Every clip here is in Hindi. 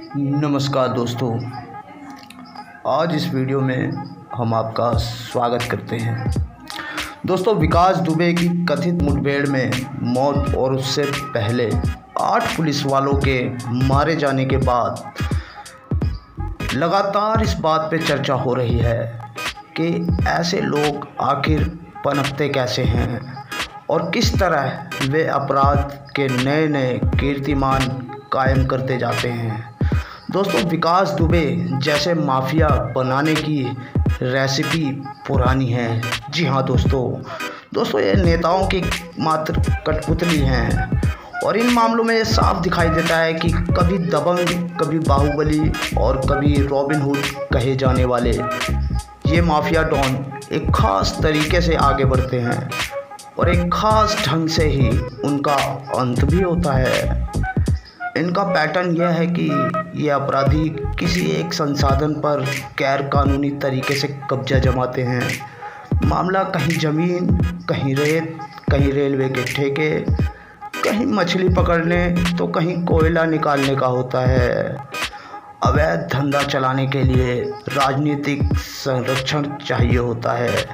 नमस्कार दोस्तों, आज इस वीडियो में हम आपका स्वागत करते हैं। दोस्तों, विकास दुबे की कथित मुठभेड़ में मौत और उससे पहले 8 पुलिस वालों के मारे जाने के बाद लगातार इस बात पे चर्चा हो रही है कि ऐसे लोग आखिर पनपते कैसे हैं और किस तरह वे अपराध के नए नए कीर्तिमान कायम करते जाते हैं। दोस्तों, विकास दुबे जैसे माफिया बनाने की रेसिपी पुरानी है। जी हाँ दोस्तों, ये नेताओं की मात्र कठपुतली हैं और इन मामलों में ये साफ दिखाई देता है कि कभी दबंग, कभी बाहुबली और कभी रॉबिन हुड कहे जाने वाले ये माफिया डॉन एक ख़ास तरीके से आगे बढ़ते हैं और एक ख़ास ढंग से ही उनका अंत भी होता है। इनका पैटर्न यह है कि ये अपराधी किसी एक संसाधन पर गैर कानूनी तरीके से कब्जा जमाते हैं। मामला कहीं ज़मीन, कहीं रेत, कहीं रेलवे के ठेके, कहीं मछली पकड़ने तो कहीं कोयला निकालने का होता है। अवैध धंधा चलाने के लिए राजनीतिक संरक्षण चाहिए होता है,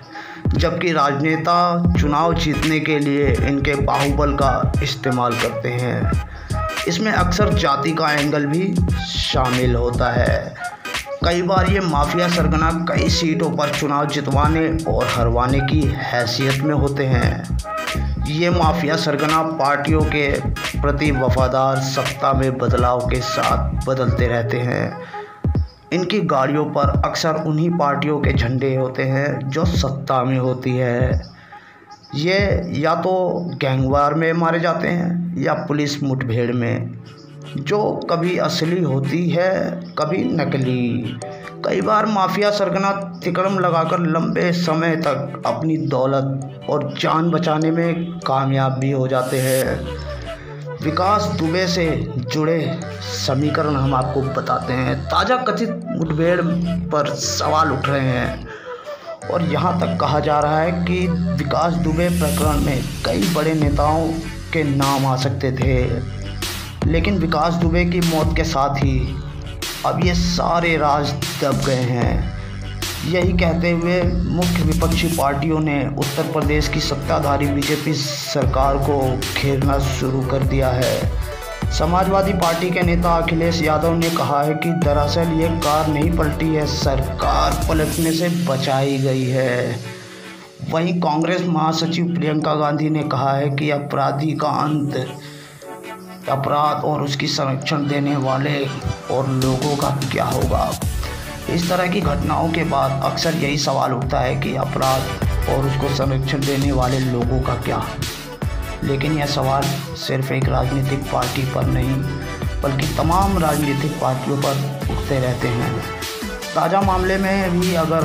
जबकि राजनेता चुनाव जीतने के लिए इनके बाहुबल का इस्तेमाल करते हैं। इसमें अक्सर जाति का एंगल भी शामिल होता है। कई बार ये माफिया सरगना कई सीटों पर चुनाव जितवाने और हरवाने की हैसियत में होते हैं। ये माफिया सरगना पार्टियों के प्रति वफादार, सत्ता में बदलाव के साथ बदलते रहते हैं। इनकी गाड़ियों पर अक्सर उन्हीं पार्टियों के झंडे होते हैं जो सत्ता में होती है। ये या तो गैंगवार में मारे जाते हैं या पुलिस मुठभेड़ में, जो कभी असली होती है कभी नकली। कई बार माफिया सरगना तिकड़म लगाकर लंबे समय तक अपनी दौलत और जान बचाने में कामयाब भी हो जाते हैं। विकास दुबे से जुड़े समीकरण हम आपको बताते हैं। ताज़ा कथित मुठभेड़ पर सवाल उठ रहे हैं और यहाँ तक कहा जा रहा है कि विकास दुबे प्रकरण में कई बड़े नेताओं के नाम आ सकते थे, लेकिन विकास दुबे की मौत के साथ ही अब ये सारे राज दब गए हैं। यही कहते हुए मुख्य विपक्षी पार्टियों ने उत्तर प्रदेश की सत्ताधारी बीजेपी सरकार को घेरना शुरू कर दिया है। समाजवादी पार्टी के नेता अखिलेश यादव ने कहा है कि दरअसल ये कार नहीं पलटी है, सरकार पलटने से बचाई गई है। वहीं कांग्रेस महासचिव प्रियंका गांधी ने कहा है कि अपराधी का अंत, अपराध और उसकी संरक्षण देने वाले और लोगों का क्या होगा। इस तरह की घटनाओं के बाद अक्सर यही सवाल उठता है कि अपराध और उसको संरक्षण देने वाले लोगों का क्या। लेकिन यह सवाल सिर्फ एक राजनीतिक पार्टी पर नहीं बल्कि तमाम राजनीतिक पार्टियों पर उठते रहते हैं। ताज़ा मामले में भी अगर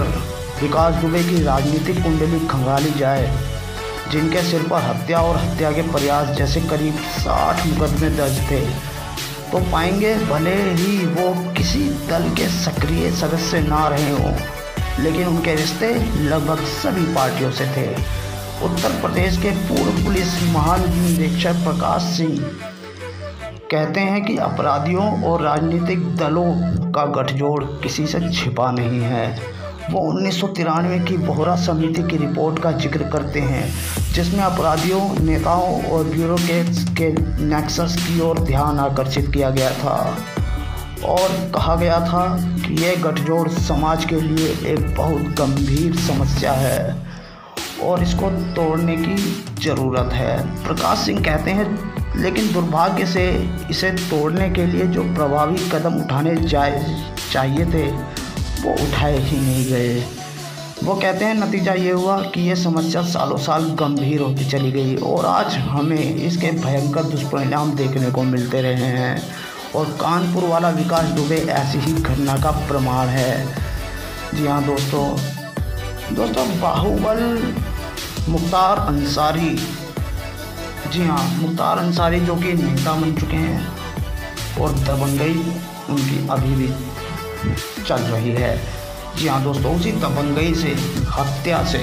विकास दुबे की राजनीतिक कुंडली खंगाली जाए, जिनके सिर पर हत्या और हत्या के प्रयास जैसे करीब 60 मुकदमे दर्ज थे, तो पाएंगे भले ही वो किसी दल के सक्रिय सदस्य ना रहे हों, लेकिन उनके रिश्ते लगभग सभी पार्टियों से थे। उत्तर प्रदेश के पूर्व पुलिस महानिरीक्षक प्रकाश सिंह कहते हैं कि अपराधियों और राजनीतिक दलों का गठजोड़ किसी से छिपा नहीं है। वो 1993 की बोहरा समिति की रिपोर्ट का जिक्र करते हैं, जिसमें अपराधियों, नेताओं और ब्यूरोक्रेट्स के नेक्सस की ओर ध्यान आकर्षित किया गया था और कहा गया था कि यह गठजोड़ समाज के लिए एक बहुत गंभीर समस्या है और इसको तोड़ने की ज़रूरत है। प्रकाश सिंह कहते हैं, लेकिन दुर्भाग्य से इसे तोड़ने के लिए जो प्रभावी कदम उठाने चाहिए थे वो उठाए ही नहीं गए। वो कहते हैं, नतीजा ये हुआ कि ये समस्या सालों साल गंभीर होती चली गई और आज हमें इसके भयंकर दुष्परिणाम देखने को मिलते रहे हैं और कानपुर वाला विकास दुबे ऐसी ही घटना का प्रमाण है। जी हाँ दोस्तों, बाहुबल मुख्तार अंसारी, जी हाँ मुख्तार अंसारी जो कि नेता बन चुके हैं और दबंगई उनकी अभी भी चल रही है। जी हाँ दोस्तों, उसी दबंगई से, हत्या से,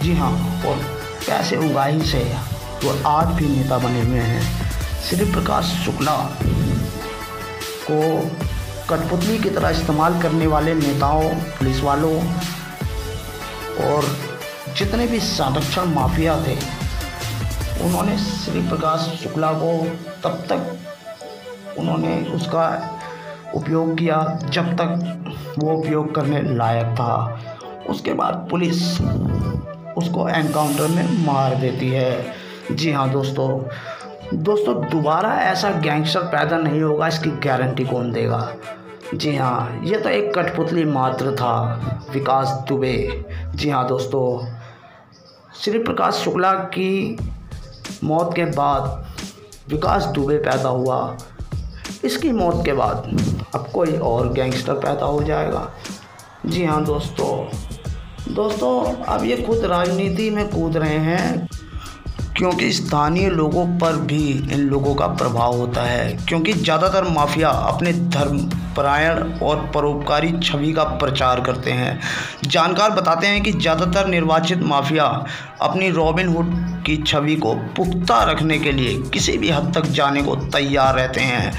जी हाँ, और पैसे उगाही से वो आज भी नेता बने हुए हैं। श्री प्रकाश शुक्ला को कठपुतली की तरह इस्तेमाल करने वाले नेताओं, पुलिस वालों और जितने भी संरक्षण माफिया थे, उन्होंने श्री प्रकाश शुक्ला को तब तक उन्होंने उसका उपयोग किया जब तक वो उपयोग करने लायक था। उसके बाद पुलिस उसको एनकाउंटर में मार देती है। जी हाँ दोस्तों, दोबारा ऐसा गैंगस्टर पैदा नहीं होगा, इसकी गारंटी कौन देगा। जी हाँ, ये तो एक कठपुतली मात्र था, विकास दुबे। जी हाँ दोस्तों, श्री प्रकाश शुक्ला की मौत के बाद विकास दुबे पैदा हुआ। इसकी मौत के बाद अब कोई और गैंगस्टर पैदा हो जाएगा। जी हाँ दोस्तों, अब ये खुद राजनीति में कूद रहे हैं, क्योंकि स्थानीय लोगों पर भी इन लोगों का प्रभाव होता है। क्योंकि ज़्यादातर माफिया अपने धर्मपरायण और परोपकारी छवि का प्रचार करते हैं। जानकार बताते हैं कि ज़्यादातर निर्वाचित माफिया अपनी रॉबिन हुड की छवि को पुख्ता रखने के लिए किसी भी हद तक जाने को तैयार रहते हैं।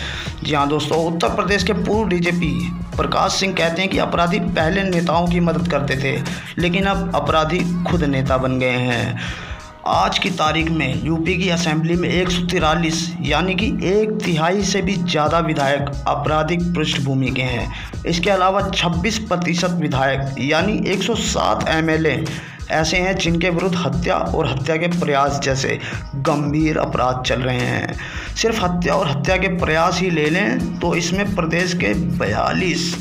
जी हाँ दोस्तों, उत्तर प्रदेश के पूर्व डीजीपी प्रकाश सिंह कहते हैं कि अपराधी पहले नेताओं की मदद करते थे, लेकिन अब अपराधी खुद नेता बन गए हैं। आज की तारीख में यूपी की असेंबली में 143 यानी कि 1/3 से भी ज़्यादा विधायक आपराधिक पृष्ठभूमि के हैं। इसके अलावा 26% विधायक यानी 107 एमएलए ऐसे हैं जिनके विरुद्ध हत्या और हत्या के प्रयास जैसे गंभीर अपराध चल रहे हैं। सिर्फ हत्या और हत्या के प्रयास ही ले लें तो इसमें प्रदेश के 42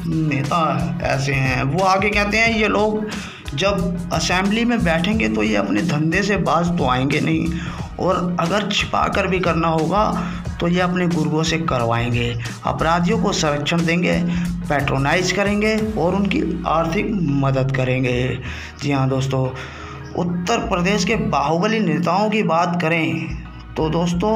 नेता ऐसे हैं। वो आगे कहते हैं, ये लोग जब असेंबली में बैठेंगे तो ये अपने धंधे से बाज तो आएंगे नहीं, और अगर छिपा कर भी करना होगा तो ये अपने गुर्गों से करवाएंगे। अपराधियों को संरक्षण देंगे, पैट्रोनाइज करेंगे और उनकी आर्थिक मदद करेंगे। जी हाँ दोस्तों, उत्तर प्रदेश के बाहुबली नेताओं की बात करें तो दोस्तों,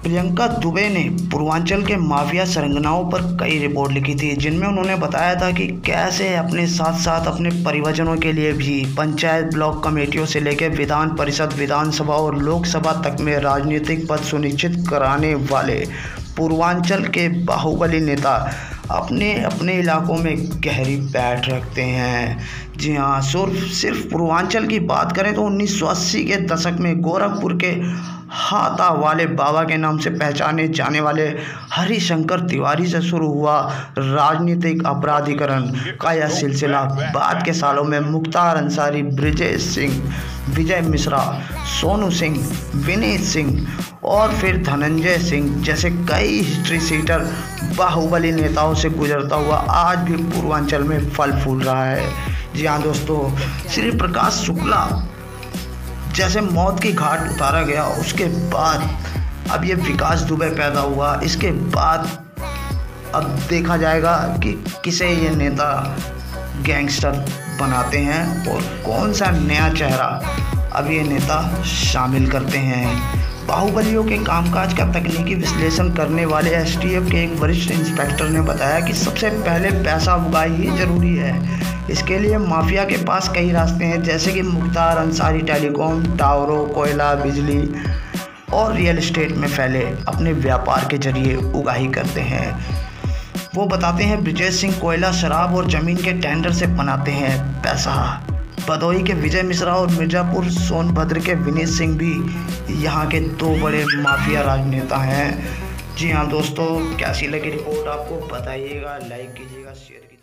प्रियंका दुबे ने पूर्वांचल के माफिया सरंगनाओं पर कई रिपोर्ट लिखी थी, जिनमें उन्होंने बताया था कि कैसे अपने साथ साथ अपने परिवारजनों के लिए भी पंचायत ब्लॉक कमेटियों से लेकर विधान परिषद, विधानसभा और लोकसभा तक में राजनीतिक पद सुनिश्चित कराने वाले पूर्वांचल के बाहुबली नेता अपने अपने इलाकों में गहरी पैठ रखते हैं। जी हाँ, सिर्फ पूर्वांचल की बात करें तो 1980 के दशक में गोरखपुर के हाथा वाले बाबा के नाम से पहचाने जाने वाले हरिशंकर तिवारी से शुरू हुआ राजनीतिक अपराधीकरण का यह सिलसिला बाद के सालों में मुख्तार अंसारी, ब्रिजेश सिंह, विजय मिश्रा, सोनू सिंह, विनीत सिंह और फिर धनंजय सिंह जैसे कई हिस्ट्री सीटर बाहुबली नेताओं से गुजरता हुआ आज भी पूर्वांचल में फल फूल रहा है। जी हाँ दोस्तों, श्री प्रकाश शुक्ला जैसे मौत की घाट उतारा गया, उसके बाद अब ये विकास दुबे पैदा हुआ। इसके बाद अब देखा जाएगा कि किसे ये नेता गैंगस्टर बनाते हैं और कौन सा नया चेहरा अब ये नेता शामिल करते हैं। बाहुबलियों के कामकाज का तकनीकी विश्लेषण करने वाले एसटीएफ के एक वरिष्ठ इंस्पेक्टर ने बताया कि सबसे पहले पैसा उगाई ही जरूरी है। इसके लिए माफिया के पास कई रास्ते हैं, जैसे कि मुख्तार अंसारी टेलीकॉम, टावरों, कोयला, बिजली और रियल एस्टेट में फैले अपने व्यापार के जरिए उगाही करते हैं। वो बताते हैं ब्रिजेश सिंह कोयला, शराब और ज़मीन के टेंडर से बनाते हैं पैसा। भदोही के विजय मिश्रा और मिर्ज़ापुर सोनभद्र के विनीत सिंह भी यहाँ के 2 बड़े माफिया राजनेता हैं। जी हाँ दोस्तों, कैसी लगी रिपोर्ट आपको बताइएगा, लाइक कीजिएगा, शेयर कीजिएगा।